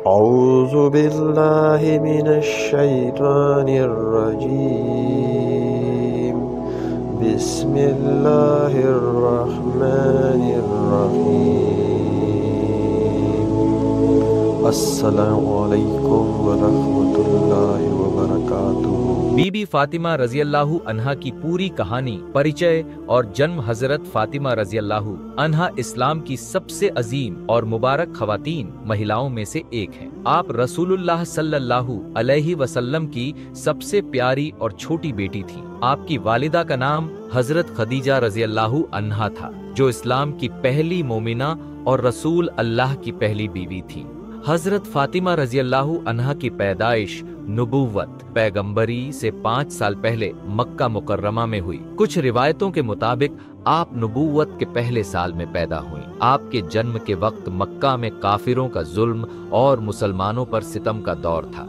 أعوذ بالله من الشيطان الرجيم بسم الله الرحمن الرحيم السلام علیکم ورحمۃ اللہ وبرکاتہ۔ بی بی فاطمہ رضی اللہ عنہا کی پوری کہانی، پریچے اور جنم۔ حضرت فاطمہ رضی اللہ عنہا اسلام کی سب سے عظیم اور مبارک خواتین مہیلاؤں میں سے ایک ہیں۔ آپ رسول اللہ صلی اللہ علیہ وسلم کی سب سے پیاری اور چھوٹی بیٹی تھیں۔ آپ کی والدہ کا نام حضرت خدیجہ رضی اللہ عنہا تھا، جو اسلام کی پہلی مومنہ اور رسول اللہ کی پہلی بیوی تھی۔ حضرت فاطمہ رضی اللہ عنہا کی پیدائش نبوت پیغمبری سے 5 سال پہلے مکہ مکرمہ میں ہوئی۔ کچھ روایتوں کے مطابق آپ نبوت کے پہلے سال میں پیدا ہوئیں۔ آپ کے جنم کے وقت مکہ میں کافروں کا ظلم اور مسلمانوں پر ستم کا دور تھا۔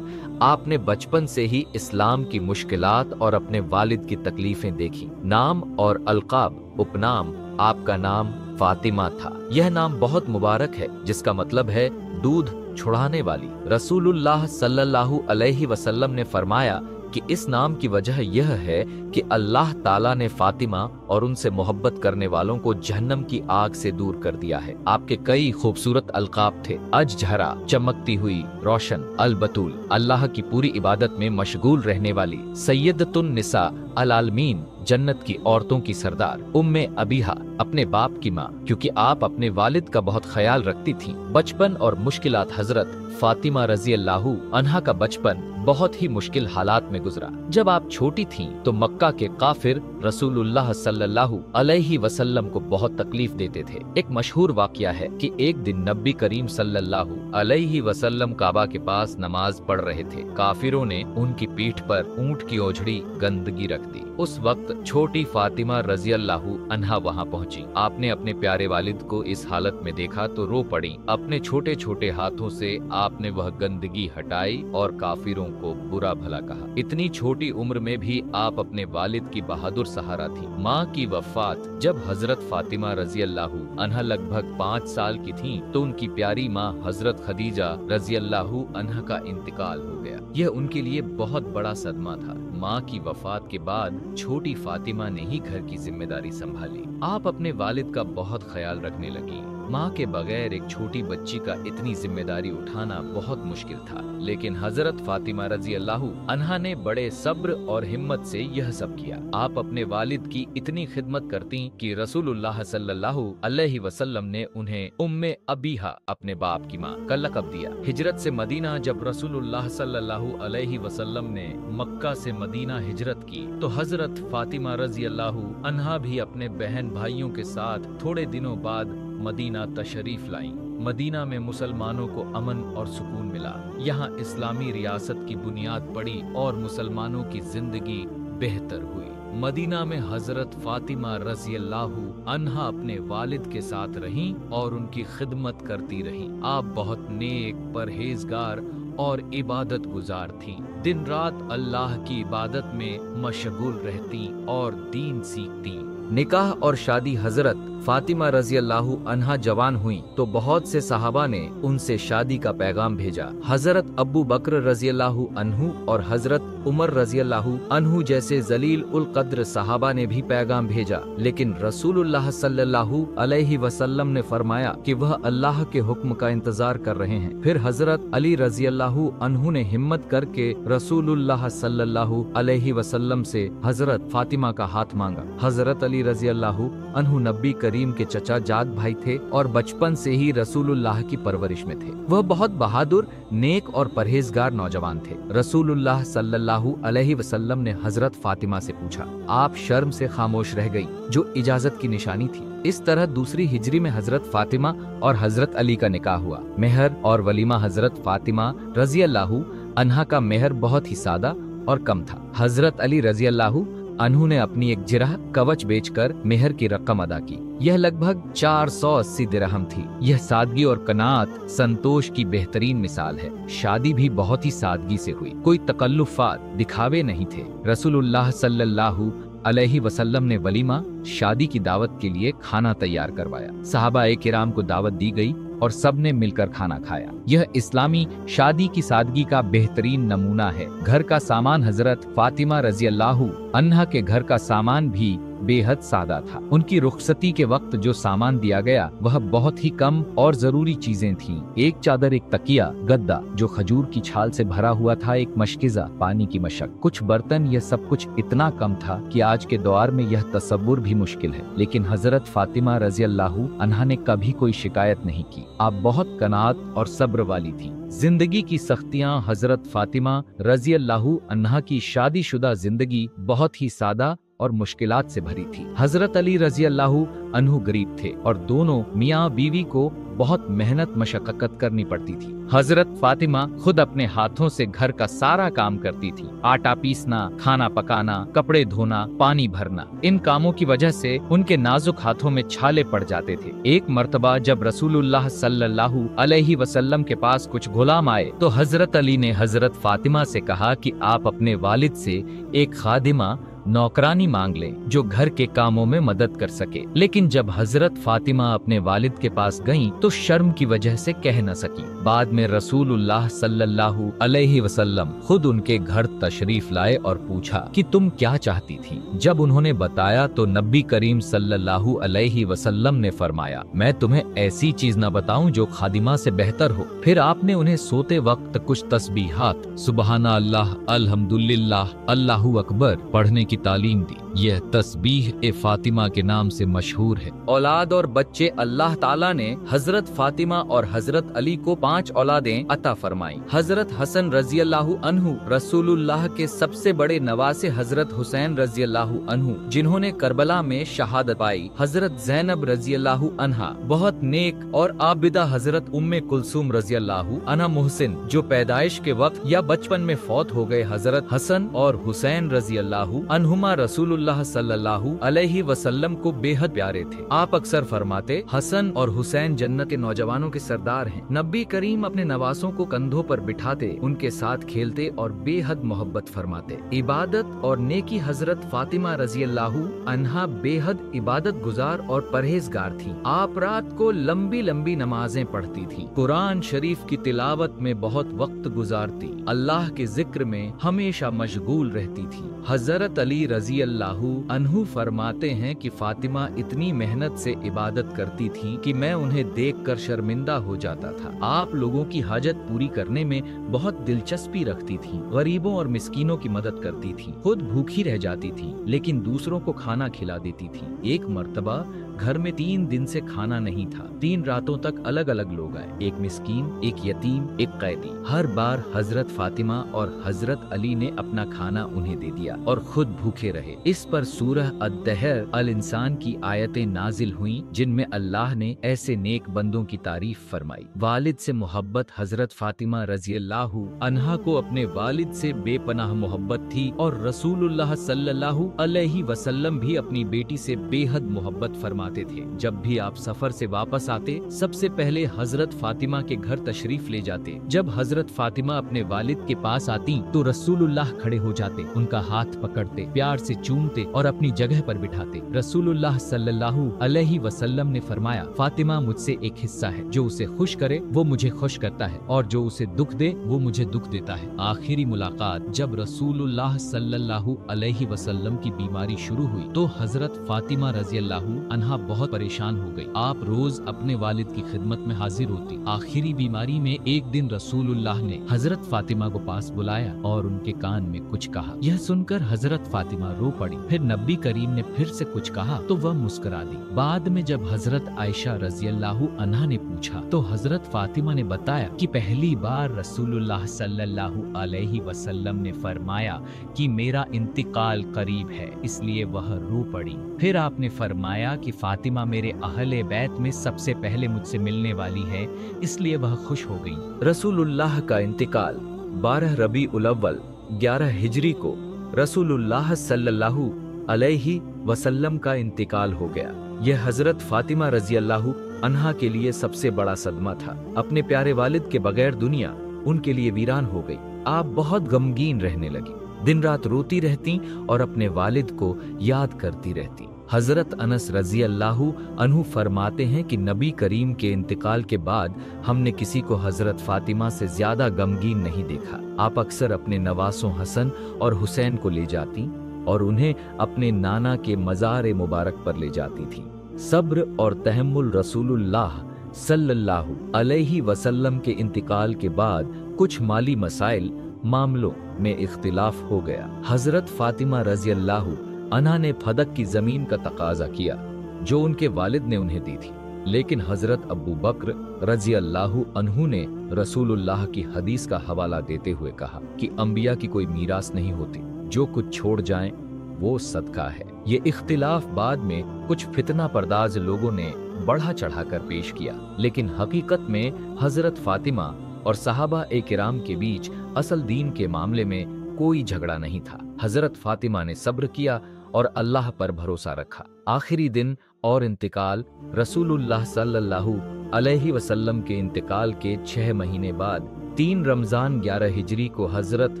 آپ نے بچپن سے ہی اسلام کی مشکلات اور اپنے والد کی تکلیفیں دیکھی۔ نام اور القاب، اپنام، آپ کا نام فاطمہ تھا۔ یہ نام بہت مبارک ہے، جس کا مطلب ہے دودھ چھڑانے والی۔ رسول اللہ صلی اللہ علیہ وسلم نے فرمایا کہ اس نام کی وجہ یہ ہے کہ اللہ تعالیٰ نے فاطمہ اور ان سے محبت کرنے والوں کو جہنم کی آگ سے دور کر دیا ہے۔ آپ کے کئی خوبصورت القاب تھے: اججھرا، چمکتی ہوئی، روشن، البتول، اللہ کی پوری عبادت میں مشغول رہنے والی، سیدۃ النساء العالمین، جنت کی عورتوں کی سردار، ام ابیہا، اپنے باپ کی ماں، کیونکہ آپ اپنے والد کا بہت خیال رکھتی تھیں۔ بچپن اور مشکلات۔ حضرت فاطمہ رضی اللہ عنہا کا بچپن بہت ہی مشکل حالات میں گزرا۔ جب آپ چھوٹی تھیں تو مکہ کے کافر رسول اللہ صلی اللہ علیہ وسلم کو بہت تکلیف دیتے تھے۔ ایک مشہور واقعہ ہے کہ ایک دن نبی کریم صلی اللہ علیہ وسلم کعبہ کے پاس نماز پڑھ رہے تھے۔ کافروں نے ان کی پیٹھ پر اونٹ کی اوجھڑی گندگی رکھ دی۔ اس وقت چھوٹی فاطمہ رضی اللہ عنہا وہاں پہنچی۔ آپ نے اپنے پیارے والد کو اس حالت میں دیکھا تو رو پڑی۔ اپنے چھوٹے چھوٹے ہاتھوں سے آپ نے وہ گندگی ہٹائی اور کافروں کو برا بھلا کہا۔ اتنی چھوٹی عمر میں بھی آپ اپنے والد کی بہادر سہارا تھی۔ ماں کی وفات۔ جب حضرت فاطمہ رضی اللہ عنہا لگ بھگ 5 سال کی تھیں تو ان کی پیاری ماں حضرت خدیجہ رضی اللہ عنہا کا انتقال ہو گیا۔ یہ ان کے لیے بہت بڑا صدمہ تھا۔ ماں کی وفات کے بعد چھوٹی فاطمہ نے ہی گھر کی ذمہ داری سنبھالی۔ آپ اپنے والد کا بہت خیال رکھنے لگی۔ ماں کے بغیر ایک چھوٹی بچی کا اتنی ذمہ داری اٹھانا بہت مشکل تھا، لیکن حضرت فاطمہ رضی اللہ عنہا نے بڑے صبر اور ہمت سے یہ سب کیا۔ آپ اپنے والد کی اتنی خدمت کرتی کہ رسول اللہ صلی اللہ علیہ وسلم نے انہیں ام ابیہا، اپنے باپ کی ماں، کا لقب دیا۔ ہجرت سے مدینہ۔ جب رسول اللہ صلی اللہ علیہ وسلم نے مکہ سے مدینہ ہجرت کی تو حضرت فاطمہ رضی اللہ عنہا بھی اپنے بہن بھائیوں کے ساتھ تھوڑے دنوں بعد مدینہ تشریف لائیں۔ مدینہ میں مسلمانوں کو امن اور سکون ملا۔ یہاں اسلامی ریاست کی بنیاد پڑی اور مسلمانوں کی زندگی بہتر ہوئی۔ مدینہ میں حضرت فاطمہ رضی اللہ عنہا اپنے والد کے ساتھ رہیں اور ان کی خدمت کرتی رہیں۔ آپ بہت نیک، پرہیزگار اور عبادت گزار تھیں۔ دن رات اللہ کی عبادت میں مشغول رہتی اور دین سیکھتی۔ نکاح اور شادی۔ حضرت فاطمہ رضی اللہ عنہا جوان ہوئیں تو بہت سے صحابہ نے ان سے شادی کا پیغام بھیجا۔ حضرت ابو بکر رضی اللہ عنہ اور حضرت عمر رضی اللہ عنہ جیسے ذلیل القدر صحابہ نے بھی پیغام بھیجا، لیکن رسول اللہ صلی اللہ علیہ وسلم نے فرمایا کہ وہ اللہ کے حکم کا انتظار کر رہے ہیں۔ پھر حضرت علی رضی اللہ عنہ نے ہمت کر کے رسول اللہ صلی اللہ علیہ وسلم سے حضرت فاطمہ کا ہاتھ مانگا۔ حضرت علی رضی اللہ عنہ نبی کریم کے چچا جاد بھائی تھے اور بچپن سے ہی رسول اللہ کی پرورش میں تھے۔ وہ بہت بہادر، نیک اور پرہیزگار نوجوان تھے۔ رسول اللہ صلی اللہ علیہ وسلم نے حضرت فاطمہ سے پوچھا۔ آپ شرم سے خاموش رہ گئی، جو اجازت کی نشانی تھی۔ اس طرح دوسری ہجری میں حضرت فاطمہ اور حضرت علی کا نکاح ہوا۔ مہر اور ولیمہ۔ حضرت فاطمہ رضی اللہ عنہا کا مہر بہت ہی سادہ اور کم تھا۔ حضرت علی رضی اللہ عنہ نے اپنی ایک جرح کوچ بیچ کر مہر کی رقم ادا کی۔ یہ لگ بھگ 480 درہم تھی۔ یہ سادگی اور قناعت سنتوش کی بہترین مثال ہے۔ شادی بھی بہت ہی سادگی سے ہوئی، کوئی تکلفات، دکھاوے نہیں تھے۔ رسول اللہ صلی اللہ علیہ وسلم نے ولیمہ، شادی کی دعوت کے لیے کھانا تیار کروایا۔ صحابہ کرام کو دعوت دی گئی और सबने मिलकर खाना खाया। यह इस्लामी शादी की सादगी का बेहतरीन नमूना है। घर का सामान हजरत फातिमा रजी अल्लाह अन्हा के घर का सामान भी बेहद सादा था। उनकी रुखसती के वक्त जो सामान दिया गया वह बहुत ही कम और जरूरी चीजें थीं। एक चादर, एक तकिया, गद्दा जो खजूर की छाल से भरा हुआ था, एक मशकिजा, पानी की मशक, कुछ बर्तन, यह सब कुछ इतना कम था कि आज के दौर में यह तसव्वुर भी मुश्किल है। लेकिन हजरत फातिमा रजी अल्लाह अन्हा ने कभी कोई शिकायत नहीं की। आप बहुत कनात और सब्र वाली थी। जिंदगी की सख्तियां हजरत फातिमा रजी अल्लाह अन्हा की शादीशुदा जिंदगी बहुत ही सादा और मुश्किलात से भरी थी। हजरत अली रजी अल्लाह अन्हु गरीब थे और दोनों मियाँ बीवी को बहुत मेहनत मशक्कत करनी पड़ती थी। हजरत फातिमा खुद अपने हाथों से घर का सारा काम करती थी। आटा पीसना, खाना पकाना, कपड़े धोना, पानी भरना। इन कामों की वजह से उनके नाजुक हाथों में छाले पड़ जाते थे। एक मर्तबा जब रसूलुल्लाह सल्लल्लाहु अलैहि वसल्लम के पास कुछ गुलाम आए तो हजरत अली ने हजरत फातिमा से कहा कि आप अपने वालिद से एक खादिमा नौकरानी मांग लें जो घर के कामों में मदद कर सके। लेकिन जब हजरत फातिमा अपने वालिद के पास गईं तो शर्म की वजह से कह न सकी। बाद में रसूलुल्लाह सल्लल्लाहु अलैहि वसल्लम खुद उनके घर तशरीफ लाए और पूछा कि तुम क्या चाहती थी। जब उन्होंने बताया तो नबी करीम सल्लल्लाहु अलैहि वसल्लम ने फरमाया, मैं तुम्हें ऐसी चीज न बताऊं जो खादिमा से बेहतर हो। फिर आपने उन्हें सोते वक्त कुछ तस्बीहात, सुबहाना अल्लाह, अल्हम्दुलिल्लाह, अल्लाहु अकबर पढ़ने की तालीम दी। यह तस्बीह ए फातिमा के नाम से मशहूर है। औलाद और बच्चे अल्लाह ताला ने हजरत फातिमा और हजरत अली को 5 औलादें अता फरमाई। हजरत हसन रजी अल्लाह अन्हु रसूलुल्लाह के सबसे बड़े नवासे हजरत हुसैन रजी अल्लाह अन्हु जिन्होंने करबला में शहादत पाई। हजरत जैनब रजी अल्लाह अन्हा बहुत नेक और आबिदा हजरत उम्मे कुलसूम रजी अल्लाह अन्हा मुहसिन जो पैदाइश के वक्त या बचपन में फौत हो गए। हजरत हसन और हुसैन रजी अल्लाह अन्हुमा रसूलुल्लाह सल्लल्लाहु अलैहि वसल्लम को बेहद प्यारे थे। आप अक्सर फरमाते, हसन और हुसैन जन्नत के नौजवानों के सरदार हैं। नबी करीम अपने नवासों को कंधों पर बिठाते, उनके साथ खेलते और बेहद मोहब्बत फरमाते। इबादत और नेकी हजरत फातिमा रजी अल्लाह अन्हा बेहद इबादत गुजार और परहेजगार थी। आप रात को लंबी लंबी नमाजें पढ़ती थी, कुरान शरीफ की तिलावत में बहुत वक्त गुजारती, अल्लाह के जिक्र में हमेशा मशगूल रहती थी। हजरत अली रजी अल्लाह अन्हु फरमाते हैं कि फातिमा इतनी मेहनत से इबादत करती थी कि मैं उन्हें देखकर शर्मिंदा हो जाता था। आप लोगों की हाजत पूरी करने में बहुत दिलचस्पी रखती थी, गरीबों और मिस्कीनों की मदद करती थी, खुद भूखी रह जाती थी लेकिन दूसरों को खाना खिला देती थी। एक मर्तबा घर में 3 दिन से खाना नहीं था। 3 रातों तक अलग अलग लोग आए, एक मिस्कीन, एक यतीम, एक कैदी। हर बार हजरत फातिमा और हजरत अली ने अपना खाना उन्हें दे दिया और खुद भूखे रहे। इस पर सूरह अद-दहर अल इंसान की आयतें नाजिल हुईं जिनमें अल्लाह ने ऐसे नेक बंदों की तारीफ फरमाई। वालिद से मोहब्बत हजरत फातिमा रजी अल्लाह अन्हा को अपने वालिद से बेपनाह मोहब्बत थी और रसूलुल्लाह सल्लल्लाहु अलैहि वसल्लम भी अपनी बेटी से बेहद मोहब्बत फरमाते थे। जब भी आप सफर से वापस आते सबसे पहले हजरत फातिमा के घर तशरीफ ले जाते। जब हजरत फातिमा अपने वालिद के पास आती तो रसूलुल्लाह खड़े हो जाते, उनका हाथ पकड़ते, प्यार से चूमते और अपनी जगह पर बिठाते। रसूलुल्लाह सल्लल्लाहु अलैहि वसल्लम ने फरमाया, फातिमा मुझसे एक हिस्सा है, जो उसे खुश करे वो मुझे खुश करता है और जो उसे दुख दे वो मुझे दुख देता है। आखिरी मुलाकात जब रसूलुल्लाह सल्लल्लाहु अलैहि वसल्लम की बीमारी शुरू हुई तो हजरत फातिमा रजी अल्लाह अन्हा बहुत परेशान हो गई। आप रोज अपने वालिद की खिदमत में हाजिर होती। आखिरी बीमारी में एक दिन रसूलुल्लाह ने हजरत फातिमा को पास बुलाया और उनके कान में कुछ कहा। यह सुनकर हजरत फातिमा रो पड़ी। फिर नबी करीम ने फिर से कुछ कहा तो वह मुस्कुरा दी। बाद में जब हजरत आयशा रजी अल्लाह अन्हा ने पूछा तो हजरत फातिमा ने बताया कि पहली बार रसूलुल्लाह सल्लल्लाहु अलैहि वसल्लम ने फरमाया कि मेरा इंतकाल करीब है, इसलिए वह रो पड़ी। फिर आपने फरमाया कि फातिमा मेरे अहले बैत में सबसे पहले मुझसे मिलने वाली है, इसलिए वह खुश हो गई। रसूलुल्लाह का इंतकाल 12 रबी उल अव्वल 11 हिजरी को रसूलुल्लाह सल्लल्लाहु अलैहि वसल्लम का इंतकाल हो गया। यह हजरत फातिमा रजी अल्लाह अन्हा के लिए सबसे बड़ा सदमा था। अपने प्यारे वालिद के बगैर दुनिया उनके लिए वीरान हो गई। आप बहुत गमगीन रहने लगी, दिन रात रोती रहती और अपने वालिद को याद करती रहती। हजरत अनस रजी अल्लाहु अन्हु फरमाते हैं कि नबी करीम के इंतकाल के बाद हमने किसी को हजरत फातिमा से ज्यादा गमगीन नहीं देखा। आप अक्सर अपने नवासों हसन और हुसैन को ले जाती और उन्हें अपने नाना के मज़ार मुबारक पर ले जाती थी। सब्र और तहम्मुल रसूलुल्लाह सल्लल्लाहु अलैहि वसल्लम के इंतकाल के बाद कुछ माली मसाइल मामलों में इख्तिलाफ हो गया। हजरत फातिमा रजी अल्लाहु अन्हा ने फदक की जमीन का तकाजा किया जो उनके वालिद ने उन्हें दी थी, लेकिन हजरत अबू बकर रजी अल्लाहु अन्हु ने रसूलुल्लाह की हदीस का हवाला देते हुए कहा कि अंबिया की कोई मीरास नहीं होती, जो कुछ छोड़ जाएं वो सदका है। ये इख्तिलाफ बाद में कुछ फितना पर्दाज लोगों ने बढ़ा चढ़ाकर पेश किया, लेकिन हकीकत में हजरत फातिमा और सहाबा ए किराम के बीच असल दीन के मामले में कोई झगड़ा नहीं था। हजरत फातिमा ने सब्र किया और अल्लाह पर भरोसा रखा। आखिरी दिन और इंतकाल रसूलुल्लाह सल्लल्लाहु अलैहि वसल्लम के इंतकाल के 6 महीने बाद 3 रमजान 11 हिजरी को हजरत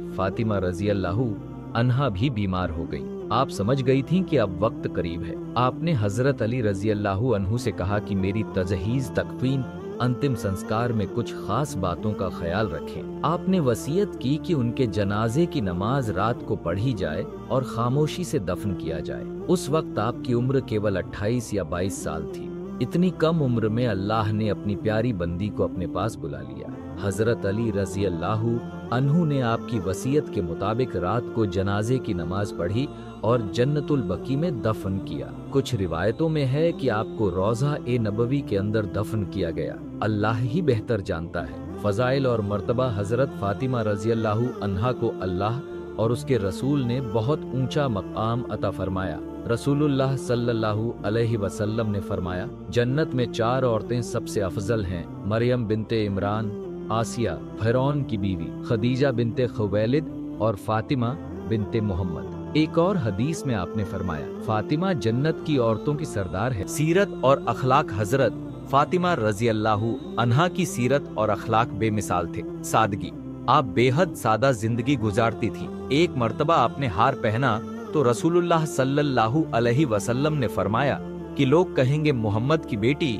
फातिमा रजी अल्लाहु अन्हा भी बीमार हो गई। आप समझ गई थीं कि अब वक्त करीब है। आपने हजरत अली रजी अल्लाहु अन्हु से कहा कि मेरी तजहीज तकफीन अंतिम संस्कार में कुछ खास बातों का ख्याल रखें। आपने वसीयत की कि उनके जनाजे की नमाज रात को पढ़ी जाए और खामोशी से दफन किया जाए। उस वक्त आपकी उम्र केवल 28 या 22 साल थी। इतनी कम उम्र में अल्लाह ने अपनी प्यारी बंदी को अपने पास बुला लिया। हजरत अली रजी अल्लाहु अन्हु ने आपकी वसीयत के मुताबिक रात को जनाजे की नमाज पढ़ी और जन्नतुल बकी में दफन किया। कुछ रिवायतों में है कि आपको रोज़ा ए नबवी के अंदर दफन किया गया। अल्लाह ही बेहतर जानता है। फजाइल और मर्तबा हजरत फातिमा रजी अल्लाहु अन्हा को अल्लाह और उसके रसूल ने बहुत ऊंचा मकाम अता फरमाया। रसूलुल्लाह सल्लल्लाहु अलैहि वसल्लम ने फरमाया, जन्नत में 4 औरतें सबसे अफजल हैं, मरियम बिनते इमरान, आसिया फिरौन की बीवी, खदीजा बिनते खुवैलिद और फातिमा बिनते मोहम्मद। एक और हदीस में आपने फरमाया, फातिमा जन्नत की औरतों की सरदार है। सीरत और अखलाक हजरत फातिमा रजी अल्लाहु अन्हा की सीरत और अखलाक बेमिसाल थे। सादगी, आप बेहद सादा जिंदगी गुजारती थी। एक मर्तबा आपने हार पहना तो रसूलुल्लाह सल्लल्लाहु अलैहि वसल्लम ने फरमाया कि लोग कहेंगे मोहम्मद की बेटी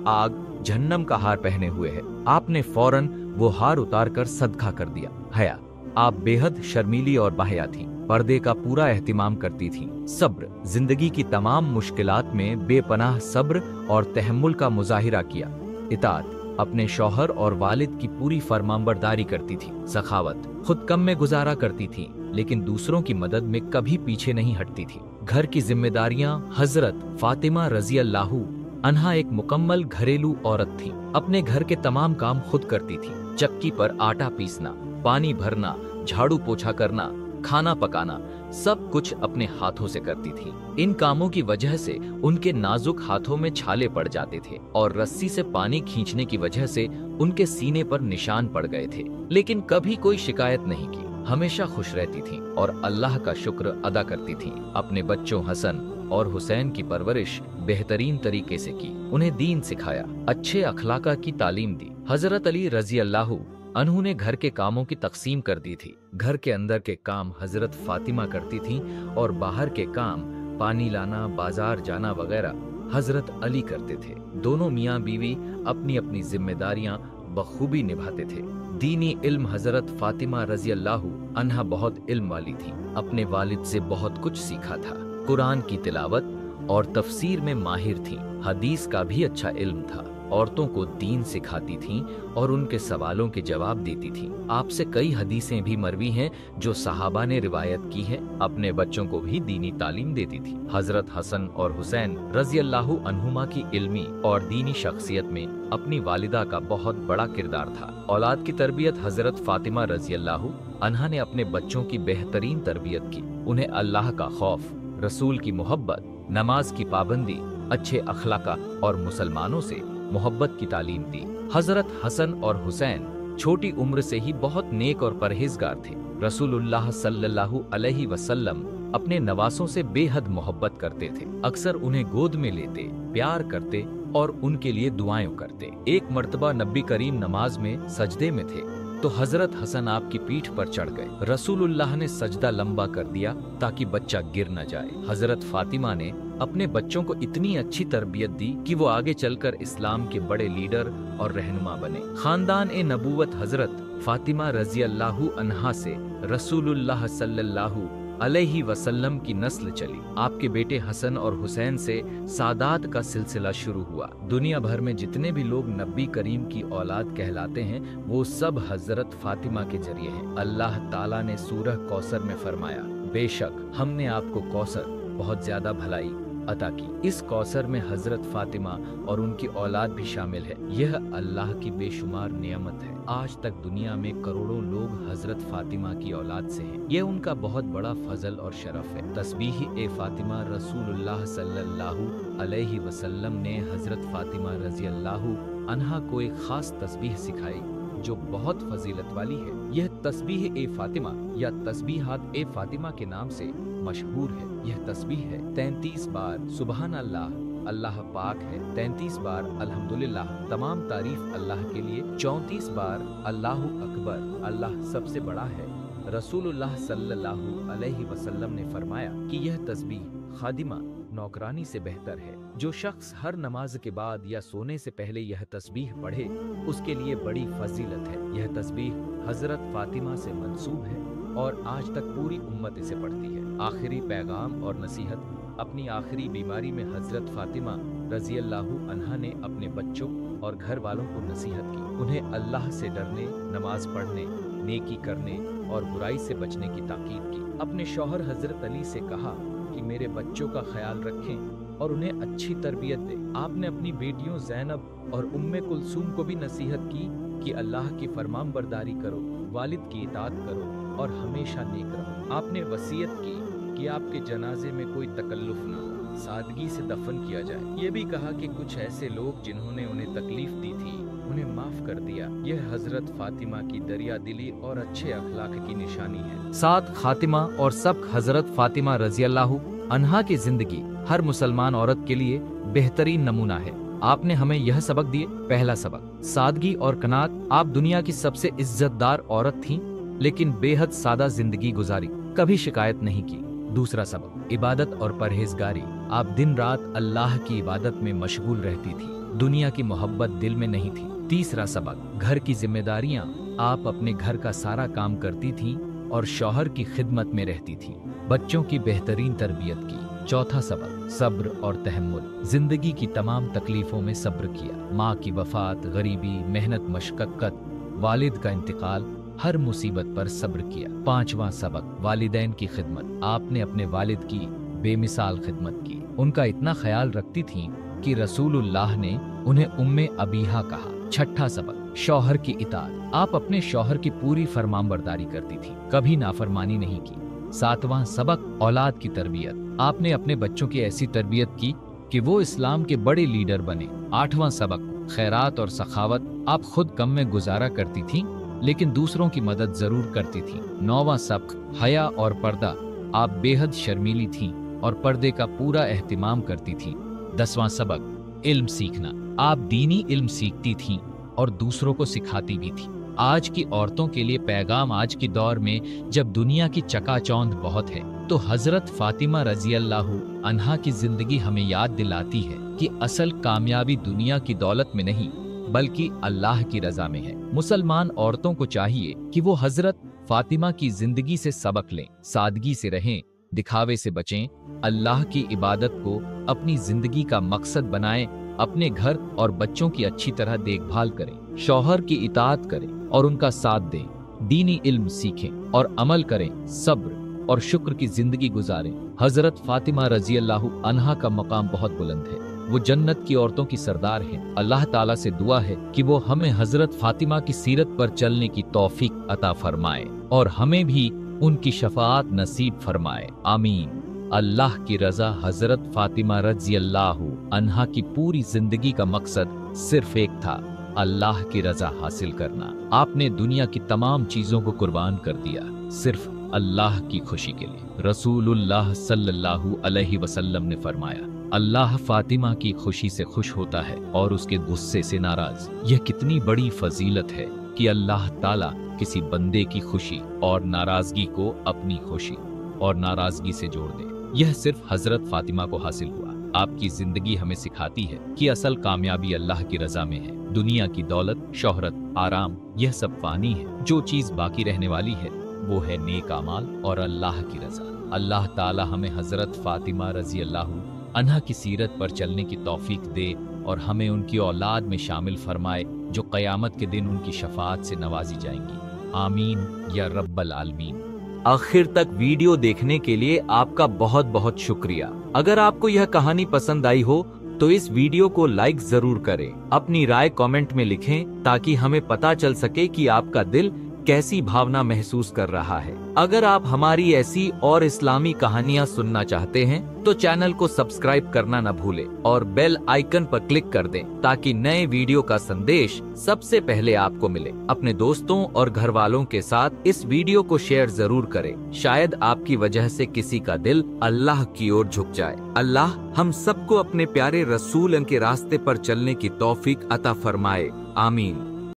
आग जहन्नम का हार पहने हुए है। आपने फौरन वो हार उतार कर सदका कर दिया। हया, आप बेहद शर्मीली और बाहया थी। पर्दे का पूरा एहतिमाम करती थी। सब्र, जिंदगी की तमाम मुश्किलात में बेपनाह सब्र और तहम्मुल का मुजाहिरा किया। इताअत, अपने शौहर और वालिद की पूरी फरमाबरदारी करती थी। सखावत, खुद कम में गुजारा करती थी लेकिन दूसरों की मदद में कभी पीछे नहीं हटती थी। घर की जिम्मेदारियां, हजरत फातिमा रजी अल्लाहु अन्हा एक मुकम्मल घरेलू औरत थी। अपने घर के तमाम काम खुद करती थी। चक्की पर आटा पीसना, पानी भरना, झाड़ू पोछा करना, खाना पकाना, सब कुछ अपने हाथों से करती थी। इन कामों की वजह से उनके नाजुक हाथों में छाले पड़ जाते थे और रस्सी से पानी खींचने की वजह से उनके सीने पर निशान पड़ गए थे, लेकिन कभी कोई शिकायत नहीं की। हमेशा खुश रहती थीं और अल्लाह का शुक्र अदा करती थीं। अपने बच्चों हसन और हुसैन की परवरिश बेहतरीन तरीके से की। उन्हें दीन सिखाया, अच्छे अखलाका की तालीम दी। हजरत अली रजी अल्लाहु अन्हु ने घर के कामों की तकसीम कर दी थी। घर के अंदर के काम हजरत फातिमा करती थीं और बाहर के काम, पानी लाना, बाजार जाना वगैरह हजरत अली करते थे। दोनों मियाँ बीवी अपनी अपनी जिम्मेदारियां बखूबी निभाते थे। दीनी इल्म, हजरत फातिमा रजी अल्लाहु अन्हा बहुत इल्म वाली थी। अपने वालिद से बहुत कुछ सीखा था। कुरान की तिलावत और तफसीर में माहिर थी। हदीस का भी अच्छा इल्म था। औरतों को दीन सिखाती थीं और उनके सवालों के जवाब देती थीं। आपसे कई हदीसें भी मरवी हैं जो सहाबा ने रिवायत की है। अपने बच्चों को भी दीनी तालीम देती थी। हजरत हसन और हुसैन रजी अल्लाहु अन्हुमा की इल्मी और दीनी शख्सियत में अपनी वालिदा का बहुत बड़ा किरदार था। औलाद की तरबियत हजरत फातिमा रजी अल्लाहु अन्हा ने अपने बच्चों की बेहतरीन तरबियत की। उन्हें अल्लाह का खौफ, रसूल की मोहब्बत, नमाज की पाबंदी, अच्छे अखलाका और मुसलमानों से मोहब्बत की तालीम दी। हजरत हसन और हुसैन छोटी उम्र से ही बहुत नेक और परहेजगार थे। रसूलुल्लाह सल्लल्लाहु अलैहि वसल्लम अपने नवासों से बेहद मोहब्बत करते थे। अक्सर उन्हें गोद में लेते, प्यार करते और उनके लिए दुआएं करते। एक मर्तबा नबी करीम नमाज में सजदे में थे तो हजरत हसन आपकी पीठ पर चढ़ गए। रसूलुल्लाह ने सजदा लंबा कर दिया ताकि बच्चा गिर न जाए। हजरत फातिमा ने अपने बच्चों को इतनी अच्छी तरबियत दी कि वो आगे चलकर इस्लाम के बड़े लीडर और रहनुमा बने। खानदान ए नबूवत हजरत फातिमा रजी अल्लाहु अन्हा से रसूलुल्लाह सल्लल्लाहु अलैहि वसल्लम की नस्ल चली। आपके बेटे हसन और हुसैन से सादात का सिलसिला शुरू हुआ। दुनिया भर में जितने भी लोग नबी करीम की औलाद कहलाते हैं वो सब हजरत फातिमा के जरिए हैं। अल्लाह ताला ने सूरह कौसर में फरमाया, बेशक हमने आपको कौसर बहुत ज्यादा भलाई अता की। इस कौसर में हजरत फातिमा और उनकी औलाद भी शामिल है। यह अल्लाह की बेशुमार नियमत है। आज तक दुनिया में करोड़ों लोग हजरत फातिमा की औलाद से हैं। यह उनका बहुत बड़ा फजल और शरफ है। तस्बीह ए फातिमा रसूलुल्लाह सल्लल्लाहु अलैहि वसल्लम ने हजरत फातिमा रजी अल्लाहु अन्हा को एक खास तस्बीह सिखाई जो बहुत फजीलत वाली है। यह तस्बीह ए फातिमा या तस्बीहात ए फातिमा के नाम से मशहूर है। यह तस्बीह है 33 बार सुबहान अल्लाह, अल्लाह पाक है, 33 बार अल्हम्दुलिल्लाह, तमाम तारीफ अल्लाह के लिए, 34 बार अल्लाहु अकबर, अल्लाह सबसे बड़ा है। रसूलुल्लाह सल्लल्लाहु अलैहि वसल्लम ने फरमाया कि यह तस्बीह खादिमा नौकरानी से बेहतर है। जो शख्स हर नमाज के बाद या सोने से पहले यह तस्बीह पढ़े उसके लिए बड़ी फजीलत है। यह तस्बीह हजरत फातिमा से मंसूब है और आज तक पूरी उम्मत इसे पढ़ती है। आखिरी पैगाम और नसीहत। अपनी आखिरी बीमारी में हजरत फातिमा रजी अल्लाहु अन्हा ने अपने बच्चों और घर वालों को नसीहत की। उन्हें अल्लाह से डरने, नमाज पढ़ने, नेकी करने और बुराई से बचने की ताकीद की। अपने शौहर हजरत अली से कहा कि मेरे बच्चों का ख्याल रखें और उन्हें अच्छी तरबियत दें। आपने अपनी बेटियों ज़ैनब और उम्मे कुलसूम को भी नसीहत की कि अल्लाह की फरमानबरदारी करो, वालिद की इताअत करो और हमेशा नेक रहो। आपने वसीयत की कि आपके जनाजे में कोई तकल्लुफ ना हो, सादगी से दफन किया जाए। ये भी कहा कि कुछ ऐसे लोग जिन्होंने उन्हें तकलीफ दी थी उन्हें माफ कर दिया। यह हजरत फातिमा की दरिया दिली और अच्छे अखलाक की निशानी है। सात खातिमा और सबक हजरत फातिमा रजी अल्लाहु अन्हा की जिंदगी हर मुसलमान औरत के लिए बेहतरीन नमूना है। आपने हमें यह सबक दिए। पहला सबक, सादगी और कनात। आप दुनिया की सबसे इज्जतदार औरत थीं, लेकिन बेहद सादा जिंदगी गुजारी, कभी शिकायत नहीं की। दूसरा सबक, इबादत और परहेजगारी। आप दिन रात अल्लाह की इबादत में मशगूल रहती थी, दुनिया की मोहब्बत दिल में नहीं थी। तीसरा सबक, घर की जिम्मेदारियां। आप अपने घर का सारा काम करती थीं और शौहर की खिदमत में रहती थीं। बच्चों की बेहतरीन तरबियत की। चौथा सबक, सब्र और तहम्मुल। जिंदगी की तमाम तकलीफों में सब्र किया। माँ की वफात, गरीबी, मेहनत, मशक्कत, वालिद का इंतकाल, हर मुसीबत पर सब्र किया। पांचवा सबक, वालिदैन की खिदमत। आपने अपने वालिद की बेमिसाल खिदमत की। उनका इतना ख्याल रखती थीं कि रसूलुल्लाह ने उन्हें उम्मे अबीहा कहा। छठा सबक, शौहर की इताअत। आप अपने शौहर की पूरी फरमानबरदारी करती थी, कभी नाफरमानी नहीं की। सातवां सबक, औलाद की तरबियत। आपने अपने बच्चों की ऐसी तरबियत की कि वो इस्लाम के बड़े लीडर बने। आठवां सबक, खैरात और सखावत। आप खुद कम में गुजारा करती थीं, लेकिन दूसरों की मदद जरूर करती थीं। नौवां सबक, हया और पर्दा। आप बेहद शर्मीली थीं और पर्दे का पूरा एहतिमाम करती थीं। 10वां सबक, इल्म सीखना। आप दीनी इल्म सीखती थीं और दूसरों को सिखाती भी थीं। आज की औरतों के लिए पैगाम। आज के दौर में जब दुनिया की चकाचौंध बहुत है तो हजरत फातिमा रजी अल्लाहु अन्हा की जिंदगी हमें याद दिलाती है कि असल कामयाबी दुनिया की दौलत में नहीं बल्कि अल्लाह की रजा में है। मुसलमान औरतों को चाहिए कि वो हजरत फातिमा की जिंदगी से सबक लें, सादगी से रहें, दिखावे से बचें, अल्लाह की इबादत को अपनी जिंदगी का मकसद बनाएं, अपने घर और बच्चों की अच्छी तरह देखभाल करें, शौहर की इताअत करें और उनका साथ दें, दीनी इल्म सीखें और अमल करें, सब्र और शुक्र की जिंदगी गुजारें। हजरत फातिमा रजी अल्लाहु अन्हा का मकाम बहुत बुलंद है। वो जन्नत की औरतों की सरदार हैं। अल्लाह ताला से दुआ है कि वो हमें हजरत फातिमा की सीरत पर चलने की तौफीक अता फरमाए और हमें भी उनकी शफाअत नसीब फरमाए। आमीन। अल्लाह की रजा। हजरत फातिमा रजी अल्लाहु अन्हा की पूरी जिंदगी का मकसद सिर्फ एक था, अल्लाह की रजा हासिल करना। आपने दुनिया की तमाम चीजों को कुर्बान कर दिया सिर्फ अल्लाह की खुशी के लिए। रसूलुल्लाह सल्लल्लाहु अलैहि वसल्लम ने फरमाया, अल्लाह फातिमा की खुशी से खुश होता है और उसके गुस्से से नाराज। यह कितनी बड़ी फजीलत है कि अल्लाह ताला किसी बंदे की खुशी और नाराजगी को अपनी खुशी और नाराजगी से जोड़ दे। यह सिर्फ हजरत फातिमा को हासिल हुआ। आपकी जिंदगी हमें सिखाती है कि असल कामयाबी अल्लाह की रजा में है। दुनिया की दौलत, शोहरत, आराम, यह सब फानी है। जो चीज बाकी रहने वाली है वो है नेक अमाल और अल्लाह की रजा। अल्लाह ताला हमें हजरत फातिमा रजी अल्लाह अन्हा की सीरत पर चलने की तौफीक दे और हमें उनकी औलाद में शामिल फरमाए जो क़यामत के दिन उनकी शफाअत से नवाजी जाएंगी। आमीन या रब्बल आलमीन। आखिर तक वीडियो देखने के लिए आपका बहुत बहुत शुक्रिया। अगर आपको यह कहानी पसंद आई हो तो इस वीडियो को लाइक जरूर करें। अपनी राय कमेंट में लिखें ताकि हमें पता चल सके कि आपका दिल कैसी भावना महसूस कर रहा है। अगर आप हमारी ऐसी और इस्लामी कहानियां सुनना चाहते हैं तो चैनल को सब्सक्राइब करना न भूलें और बेल आइकन पर क्लिक कर दें ताकि नए वीडियो का संदेश सबसे पहले आपको मिले। अपने दोस्तों और घर वालों के साथ इस वीडियो को शेयर जरूर करें। शायद आपकी वजह से किसी का दिल अल्लाह की ओर झुक जाए। अल्लाह हम सबको अपने प्यारे रसूल के रास्ते पर चलने की तौफीक अता फरमाए। आमीन।